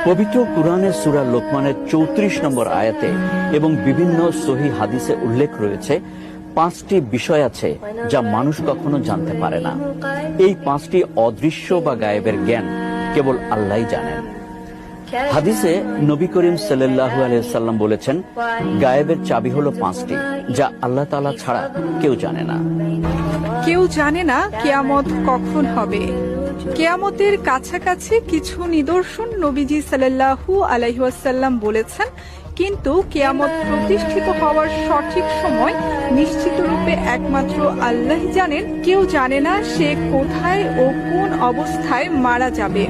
পবিত্র কুরআনের সূরা লোকমানের 34 নম্বর আয়াতে এবং বিভিন্ন সহিহ হাদিসে উল্লেখ রয়েছে 5টি বিষয় আছে যা মানুষ কখনো জানতে পারে না। এই 5টি অদৃশ্য বা গায়েবের জ্ঞান কেবল আল্লাহই জানেন। হাদিসে নবী করিম সাল্লাল্লাহু আলাইহি ওয়াসাল্লাম বলেছেন, গায়েবের চাবি হলো 5টি, যা আল্লাহ তাআলা ছাড়া কেউ জানে না। কেউ জানে না কিয়ামত কখন হবে। কিয়ামতের কাছাকাছি কিছু নিদর্শন নবীজি সাল্লাল্লাহু আলাইহি ওয়াসাল্লাম বলেছেন, কিন্তু কিয়ামত প্রতিষ্ঠিত হওয়ার সঠিক সময় নিশ্চিত রূপে একমাত্র আল্লাহই জানেন। কেউ জানে না সে কোথায় ও কোন অবস্থায় মারা যাবে,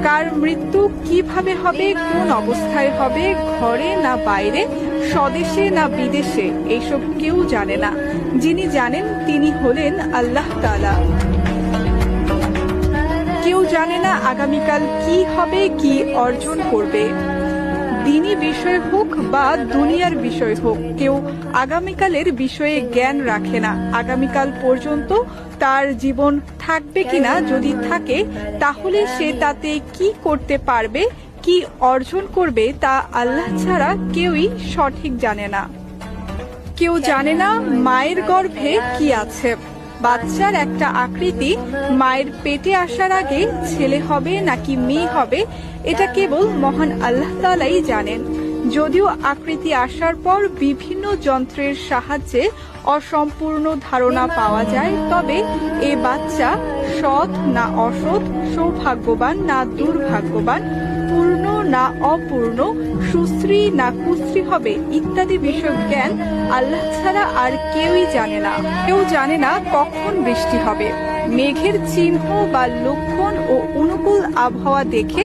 কার মৃত্যু কিভাবে হবে, কোন অবস্থায় হবে, ঘরে না বাইরে, স্বদেশে না বিদেশে, এইসব কেউ জানে না। যিনি জানেন তিনি হলেন আল্লাহ তাআলা। কেউ জানে না আগামীকাল কি হবে, কি অর্জন করবে। দিনী বিষয় হোক বা দুনিয়ার বিষয় হোক, কেউ আগামীকালের বিষয়ে জ্ঞান রাখে না। আগামীকাল পর্যন্ত তার জীবন থাকবে কিনা, যদি থাকে তাহলে সে তাতে কি করতে পারবে, কি অর্জন করবে, তা আল্লাহ ছাড়া কেউই সঠিক জানে না। কেউ জানে না মায়ের গর্ভে কি আছে। বাচ্চার একটা আকৃতি মায়ের পেটে আসার আগে ছেলে হবে নাকি মেয়ে হবে, এটা কেবল মহান আল্লাহ তাআলাই জানেন। যদিও আকৃতি আসার পর বিভিন্ন যন্ত্রের সাহায্যে অসম্পূর্ণ ধারণা পাওয়া যায়, তবে এ বাচ্চা সৎ না অসৎ, সৌভাগ্যবান না দুর্ভাগ্যবান, পূর্ণ না অপূর্ণ, সুশ্রী না কুশ্রী হবে ইত্যাদি বিষয়ক জ্ঞান আল্লাহ ছাড়া আর কেউই জানে না। কেউ জানে না কখন বৃষ্টি হবে। মেঘের চিহ্ন বা লক্ষণ ও অনুকূল আবহাওয়া দেখে